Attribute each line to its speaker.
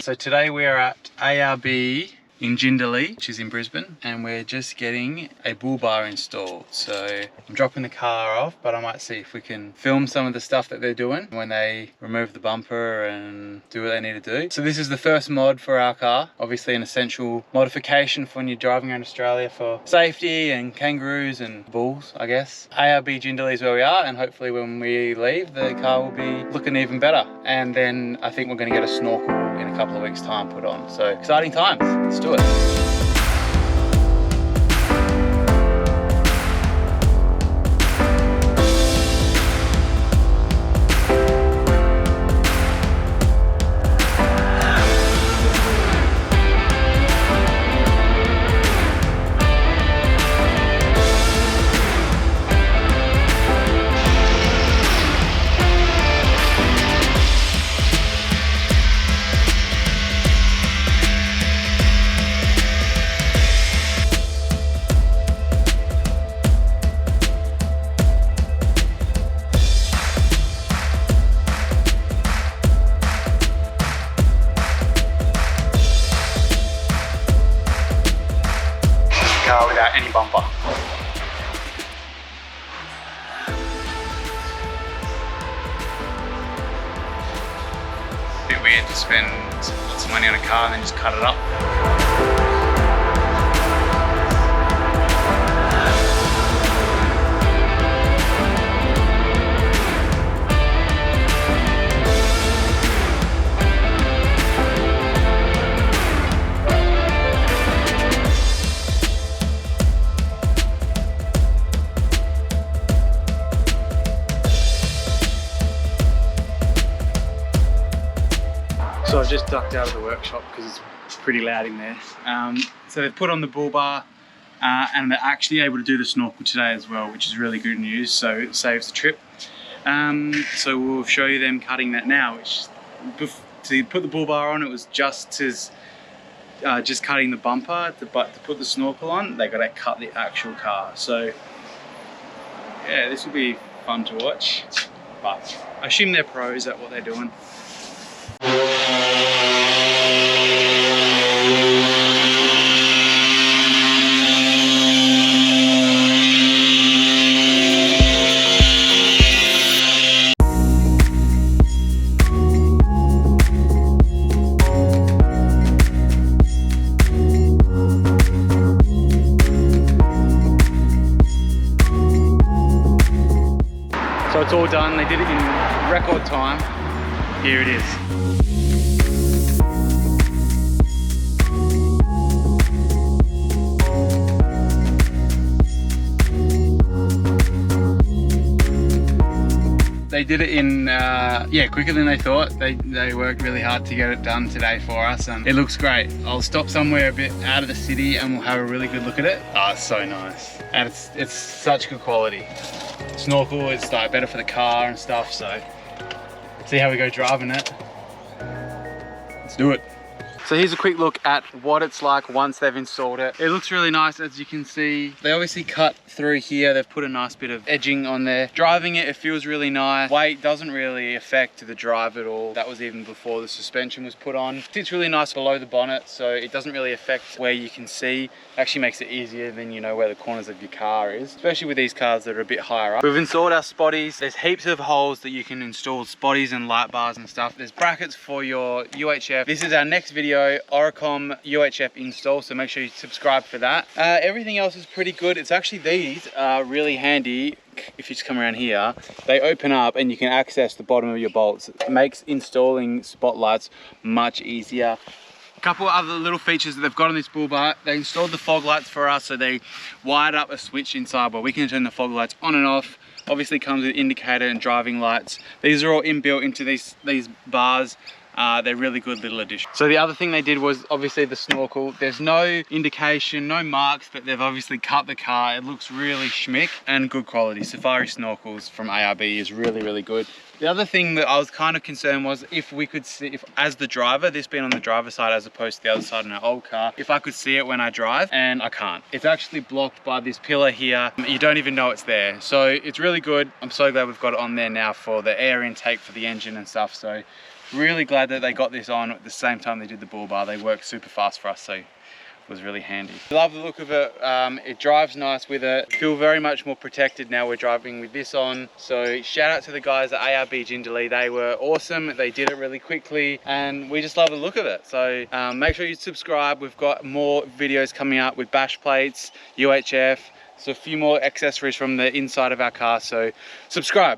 Speaker 1: So today we are at ARB in Jindalee, which is in Brisbane, and we're just getting a bull bar installed. So I'm dropping the car off, but I might see if we can film some of the stuff that they're doing when they remove the bumper and do what they need to do. So this is the first mod for our car, obviously an essential modification for when you're driving around Australia for safety and kangaroos and bulls, I guess. ARB Jindalee is where we are, and hopefully when we leave, the car will be looking even better. And then I think we're going to get a snorkel in a couple of weeks' time put on. So exciting times. Let's do it. Without any bumper. A bit weird to spend lots of money on a car and then just cut it up. So I've just ducked out of the workshop because it's pretty loud in there. So they've put on the bull bar and they're actually able to do the snorkel today as well, which is really good news, so it saves the trip. So we'll show you them cutting that now, which to put the bull bar on, it was just cutting the bumper, but to put the snorkel on, they got to cut the actual car. So yeah, this will be fun to watch, but I assume they're pros at what they're doing. So it's all done, they did it in record time. Here it is. They did it in, yeah, quicker than they thought. They worked really hard to get it done today for us, and it looks great. I'll stop somewhere a bit out of the city and we'll have a really good look at it. Oh, it's so nice. And it's such good quality. Snorkel, it's like better for the car and stuff, so let's see how we go driving it. Let's do it. So here's a quick look at what it's like once they've installed it. It looks really nice, as you can see. They obviously cut through here. They've put a nice bit of edging on there. Driving it, it feels really nice. Weight doesn't really affect the drive at all. That was even before the suspension was put on. It sits really nice below the bonnet, so it doesn't really affect where you can see. It actually makes it easier than you know where the corners of your car is, especially with these cars that are a bit higher up. We've installed our spotties. There's heaps of holes that you can install spotties and light bars and stuff. There's brackets for your UHF. This is our next video, Oricom UHF install, so make sure you subscribe for that. Everything else is pretty good. It's actually, these are really handy. If you just come around here, they open up and you can access the bottom of your bolts. It makes installing spotlights much easier. A couple of other little features that they've got on this bull bar. They installed the fog lights for us, so they wired up a switch inside where we can turn the fog lights on and off. Obviously comes with indicator and driving lights. These are all inbuilt into these bars. They're really good little additions. So the other thing they did was obviously the snorkel. There's no indication, no marks that they've obviously cut the car. It looks really schmick and good quality. Safari snorkels from ARB is really, really good. The other thing that I was kind of concerned was if we could see, if as the driver, this being on the driver's side as opposed to the other side in our old car, if I could see it when I drive, and I can't. It's actually blocked by this pillar here. You don't even know it's there. So it's really good. I'm so glad we've got it on there now for the air intake for the engine and stuff. So really glad that they got this on at the same time they did the bull bar. They worked super fast for us, so was really handy. Love the look of it. It drives nice with it. Feel very much more protected now we're driving with this on. So shout out to the guys at ARB Gingerly. They were awesome. They did it really quickly and we just love the look of it. So make sure you subscribe. We've got more videos coming up with bash plates, UHF, so a few more accessories from the inside of our car. So subscribe.